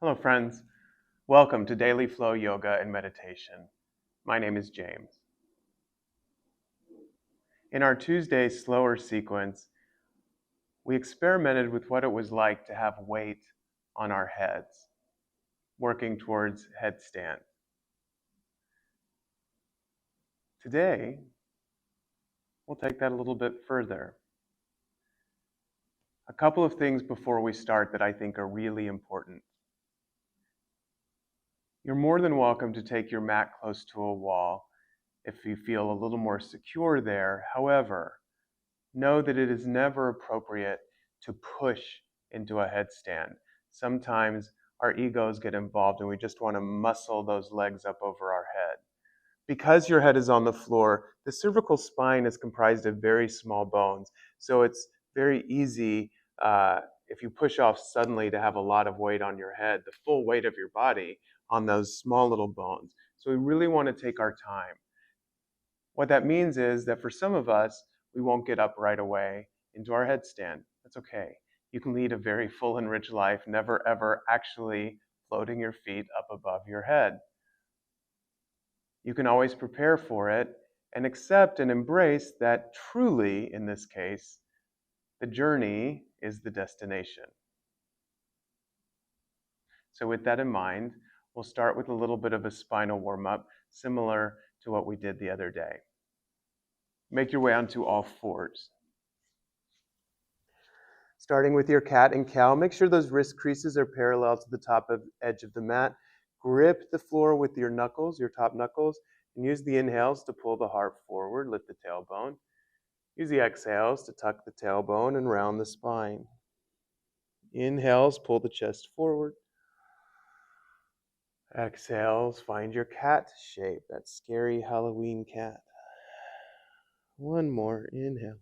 Hello, friends. Welcome to Daily Flow Yoga and Meditation. My name is James. In our Tuesday slower sequence, we experimented with what it was like to have weight on our heads, working towards headstand. Today, we'll take that a little bit further. A couple of things before we start that I think are really important. You're more than welcome to take your mat close to a wall if you feel a little more secure there. However, know that it is never appropriate to push into a headstand. Sometimes our egos get involved and we just want to muscle those legs up over our head. Because your head is on the floor, the cervical spine is comprised of very small bones. So it's very easy if you push off suddenly to have a lot of weight on your head, the full weight of your body on those small little bones. So we really want to take our time. What that means is that for some of us, we won't get up right away into our headstand. That's okay. You can lead a very full and rich life, never ever actually floating your feet up above your head. You can always prepare for it and accept and embrace that truly, in this case, the journey is the destination. So with that in mind, we'll start with a little bit of a spinal warm-up, similar to what we did the other day. Make your way onto all fours. Starting with your cat and cow, make sure those wrist creases are parallel to the top edge of the mat. Grip the floor with your knuckles, your top knuckles, and use the inhales to pull the heart forward, lift the tailbone. Use the exhales to tuck the tailbone and round the spine. Inhales, pull the chest forward. Exhales, find your cat shape, that scary Halloween cat. One more, inhale.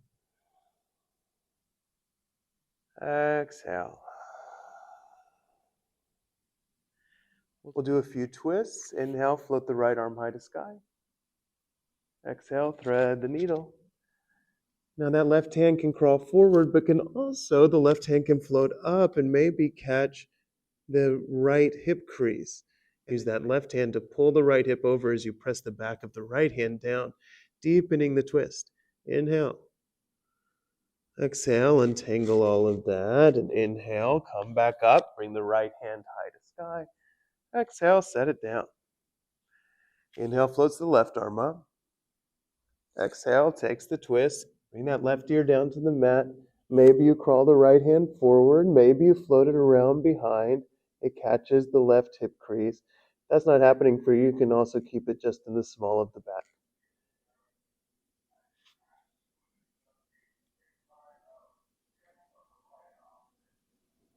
Exhale. We'll do a few twists. Inhale, float the right arm high to sky. Exhale, thread the needle. Now that left hand can crawl forward, but the left hand can float up and maybe catch the right hip crease. Use that left hand to pull the right hip over as you press the back of the right hand down, deepening the twist. Inhale. Exhale, untangle all of that, and inhale, come back up, bring the right hand high to sky. Exhale, set it down. Inhale, floats the left arm up. Exhale, takes the twist. Bring that left ear down to the mat. Maybe you crawl the right hand forward. Maybe you float it around behind. It catches the left hip crease. If that's not happening for you, you can also keep it just in the small of the back.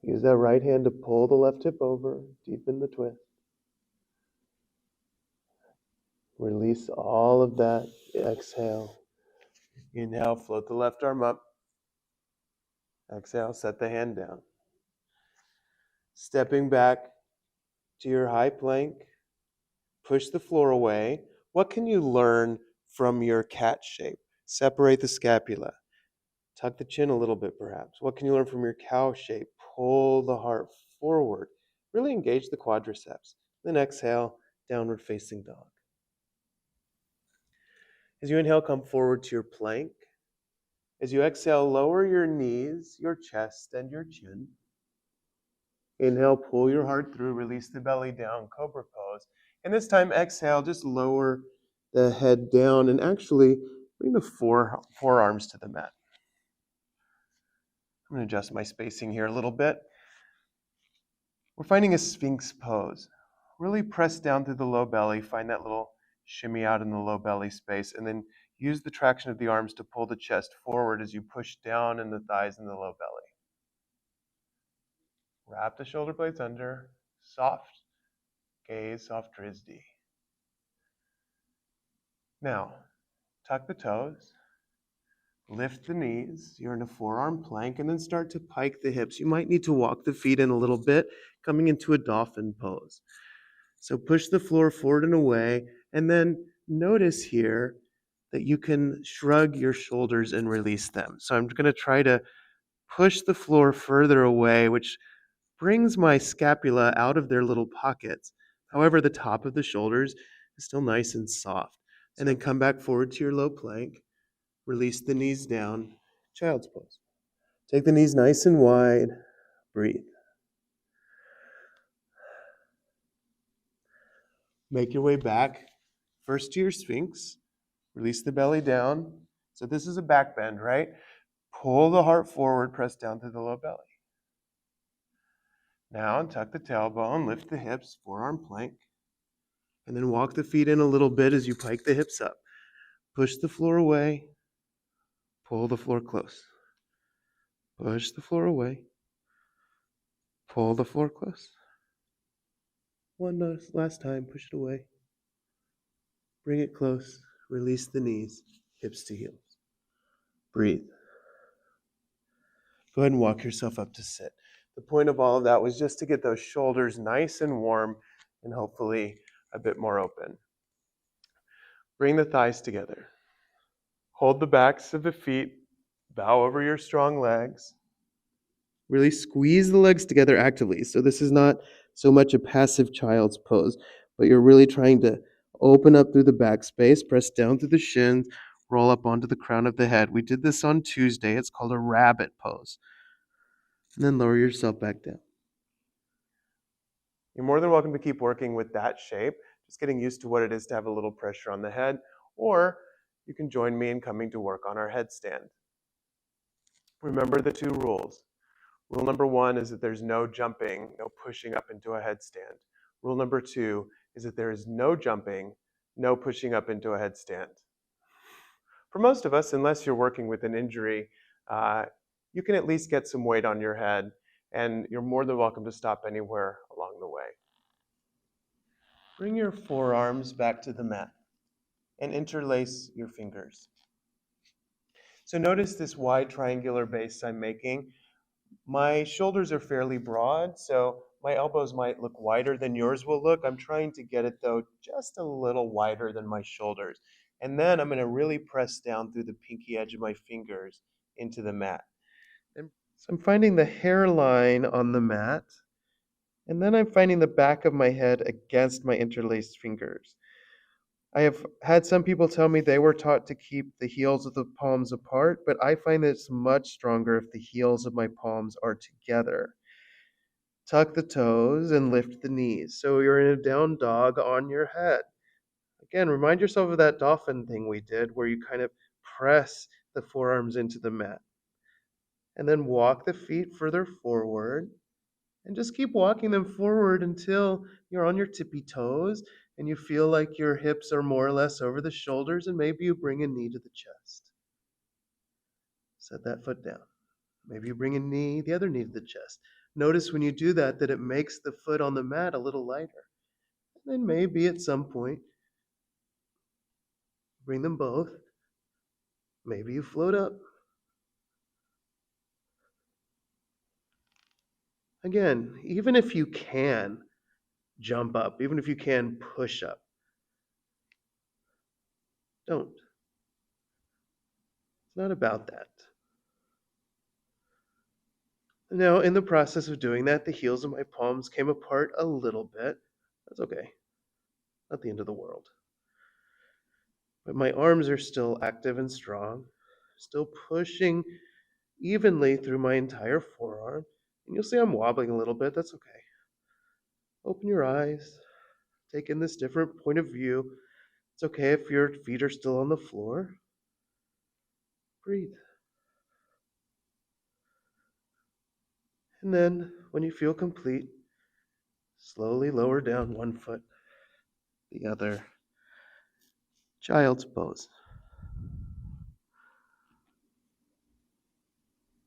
Use that right hand to pull the left hip over, deepen the twist. Release all of that. Exhale. Inhale, float the left arm up. Exhale, set the hand down. Stepping back to your high plank. Push the floor away. What can you learn from your cat shape? Separate the scapula. Tuck the chin a little bit, perhaps. What can you learn from your cow shape? Pull the heart forward. Really engage the quadriceps. Then exhale, downward facing dog. As you inhale, come forward to your plank. As you exhale, lower your knees, your chest, and your chin. Inhale, pull your heart through, release the belly down, cobra pose. And this time, exhale, just lower the head down and actually bring the forearms to the mat. I'm going to adjust my spacing here a little bit. We're finding a Sphinx pose. Really press down through the low belly, find that little shimmy out in the low belly space, and then use the traction of the arms to pull the chest forward as you push down in the thighs and the low belly. Wrap the shoulder blades under, soft gaze, soft drizdi. Now, tuck the toes, lift the knees, you're in a forearm plank, and then start to pike the hips. You might need to walk the feet in a little bit, coming into a dolphin pose. So push the floor forward and away, and then notice here that you can shrug your shoulders and release them. So I'm going to try to push the floor further away, which brings my scapula out of their little pockets. However, the top of the shoulders is still nice and soft. And then come back forward to your low plank. Release the knees down. Child's pose. Take the knees nice and wide. Breathe. Make your way back. First to your Sphinx. Release the belly down. So this is a back bend, right? Pull the heart forward, press down to the low belly. Now tuck the tailbone, lift the hips, forearm plank. And then walk the feet in a little bit as you pike the hips up. Push the floor away. Pull the floor close. Push the floor away. Pull the floor close. One last time, push it away. Bring it close. Release the knees, hips to heels. Breathe. Go ahead and walk yourself up to sit. The point of all of that was just to get those shoulders nice and warm and hopefully a bit more open. Bring the thighs together. Hold the backs of the feet. Bow over your strong legs. Really squeeze the legs together actively. So this is not so much a passive child's pose, but you're really trying to open up through the back space, press down through the shins, roll up onto the crown of the head. We did this on Tuesday. It's called a rabbit pose. And then lower yourself back down. You're more than welcome to keep working with that shape, just getting used to what it is to have a little pressure on the head, or you can join me in coming to work on our headstand. Remember the 2 rules. Rule number 1 is that there's no jumping, no pushing up into a headstand. Rule number 2 is that there is no jumping, no pushing up into a headstand. For most of us, unless you're working with an injury, you can at least get some weight on your head, and you're more than welcome to stop anywhere along the way. Bring your forearms back to the mat and interlace your fingers. So notice this wide triangular base I'm making. My shoulders are fairly broad, so my elbows might look wider than yours will look. I'm trying to get it, though, just a little wider than my shoulders. And then I'm going to really press down through the pinky edge of my fingers into the mat. And so I'm finding the hairline on the mat, and then I'm finding the back of my head against my interlaced fingers. I have had some people tell me they were taught to keep the heels of the palms apart, but I find that it's much stronger if the heels of my palms are together. Tuck the toes and lift the knees. So you're in a down dog on your head. Again, remind yourself of that dolphin thing we did where you kind of press the forearms into the mat. And then walk the feet further forward. And just keep walking them forward until you're on your tippy toes and you feel like your hips are more or less over the shoulders, and maybe you bring a knee to the chest. Set that foot down. Maybe you bring the other knee to the chest. Notice when you do that it makes the foot on the mat a little lighter. And then maybe at some point, bring them both. Maybe you float up. Again, even if you can jump up, even if you can push up, don't. It's not about that. Now, in the process of doing that, the heels of my palms came apart a little bit. That's okay. Not the end of the world. But my arms are still active and strong, still pushing evenly through my entire forearm. And you'll see I'm wobbling a little bit. That's okay. Open your eyes. Take in this different point of view. It's okay if your feet are still on the floor. Breathe. And then, when you feel complete, slowly lower down one foot, the other. Child's pose.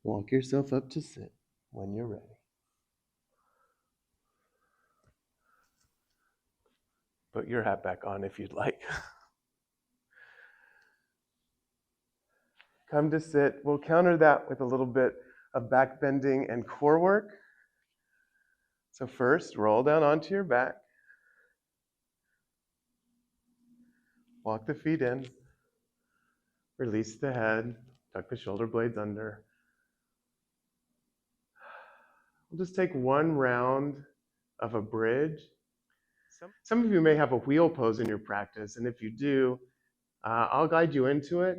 Walk yourself up to sit when you're ready. Put your hat back on if you'd like. Come to sit. We'll counter that with a little bit of back bending and core work. So first, roll down onto your back. Walk the feet in. Release the head. Tuck the shoulder blades under. We'll just take one round of a bridge. Some of you may have a wheel pose in your practice, and if you do, I'll guide you into it.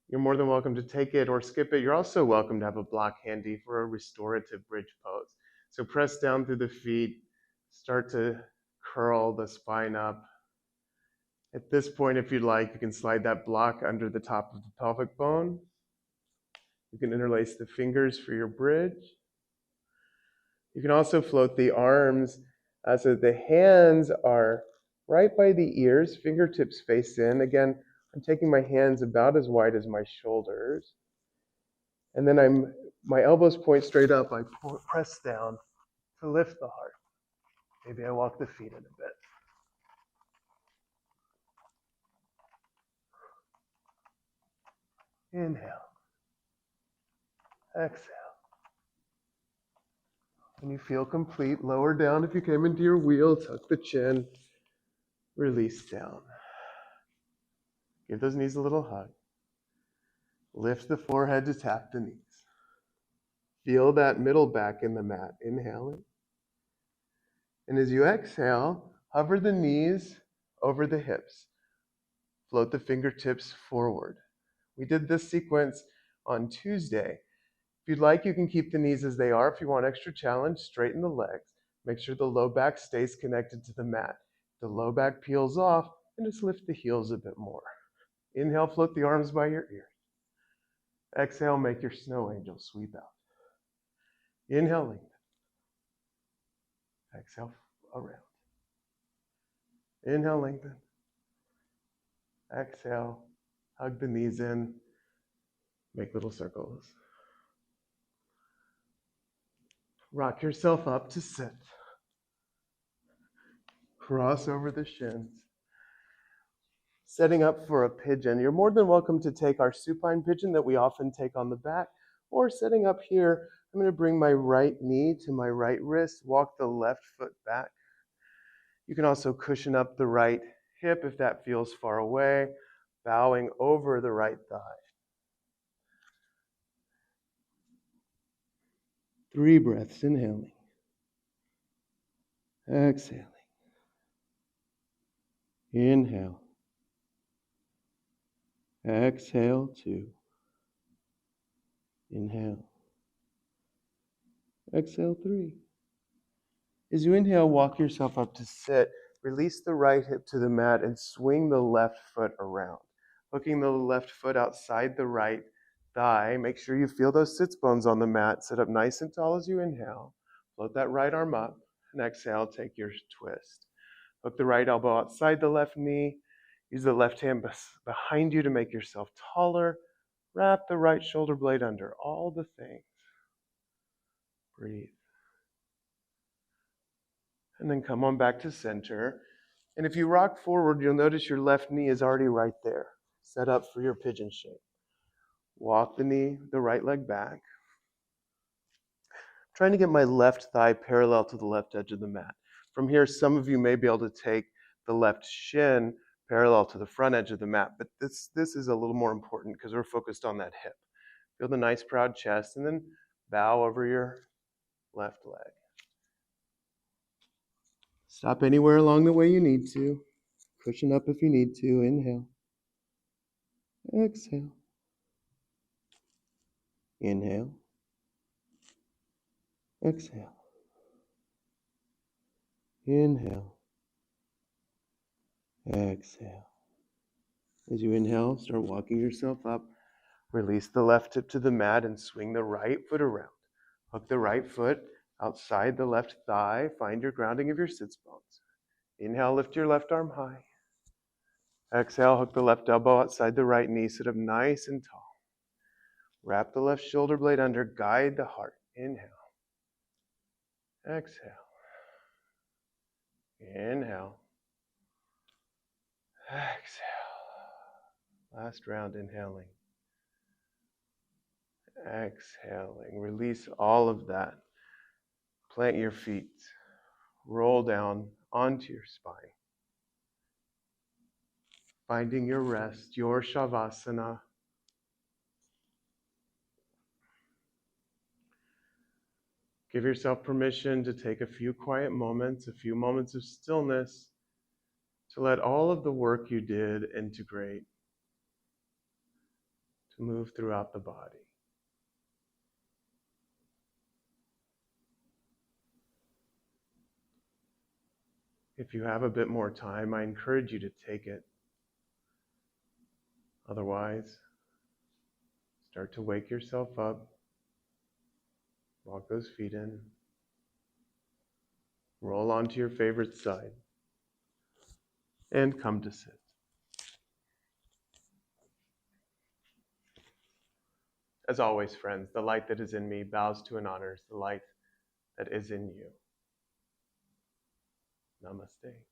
You're more than welcome to take it or skip it. You're also welcome to have a block handy for a restorative bridge pose. So press down through the feet, start to curl the spine up. At this point, if you'd like, you can slide that block under the top of the pelvic bone. You can interlace the fingers for your bridge. You can also float the arms so the hands are right by the ears, fingertips face in. Again, I'm taking my hands about as wide as my shoulders. And then my elbows point straight up. I press down to lift the heart. Maybe I walk the feet in a bit. Inhale. Exhale. When you feel complete, lower down if you came into your wheel, tuck the chin, release down. Give those knees a little hug. Lift the forehead to tap the knees. Feel that middle back in the mat. Inhaling. And as you exhale, hover the knees over the hips. Float the fingertips forward. We did this sequence on Tuesday. If you'd like, you can keep the knees as they are. If you want extra challenge, straighten the legs. Make sure the low back stays connected to the mat. The low back peels off, and just lift the heels a bit more. Inhale, float the arms by your ears. Exhale, make your snow angel sweep out. Inhale, lengthen. Exhale, around. Inhale, lengthen. Exhale, hug the knees in. Make little circles. Rock yourself up to sit. Cross over the shins. Setting up for a pigeon. You're more than welcome to take our supine pigeon that we often take on the back, or setting up here, I'm going to bring my right knee to my right wrist, walk the left foot back. You can also cushion up the right hip if that feels far away, bowing over the right thigh. 3 breaths, inhaling. Exhaling. Inhale. Exhale, 2. Inhale. Exhale, 3. As you inhale, walk yourself up to sit. Release the right hip to the mat and swing the left foot around. Hooking the left foot outside the right thigh. Make sure you feel those sits bones on the mat. Sit up nice and tall as you inhale. Float that right arm up. And exhale, take your twist. Hook the right elbow outside the left knee. Use the left hand behind you to make yourself taller. Wrap the right shoulder blade under. All the things. Breathe. And then come on back to center. And if you rock forward, you'll notice your left knee is already right there, set up for your pigeon shape. Walk the right leg back. I'm trying to get my left thigh parallel to the left edge of the mat. From here, some of you may be able to take the left shin parallel to the front edge of the mat, but this is a little more important because we're focused on that hip. Feel the nice proud chest, and then bow over your left leg. Stop anywhere along the way you need to. Cushion up if you need to. Inhale. Exhale. Inhale. Exhale. Inhale. Exhale. As you inhale, start walking yourself up. Release the left hip to the mat and swing the right foot around. Hook the right foot outside the left thigh. Find your grounding of your sits bones. Inhale, lift your left arm high. Exhale, hook the left elbow outside the right knee. Sit up nice and tall. Wrap the left shoulder blade under. Guide the heart. Inhale. Exhale. Inhale. Exhale. Last round, inhaling. Exhaling. Release all of that. Plant your feet. Roll down onto your spine. Finding your rest, your Shavasana. Give yourself permission to take a few quiet moments, a few moments of stillness, to let all of the work you did integrate, to move throughout the body. If you have a bit more time, I encourage you to take it. Otherwise, start to wake yourself up, walk those feet in, roll onto your favorite side, and come to sit. As always, friends, the light that is in me bows to and honors the light that is in you. Namaste.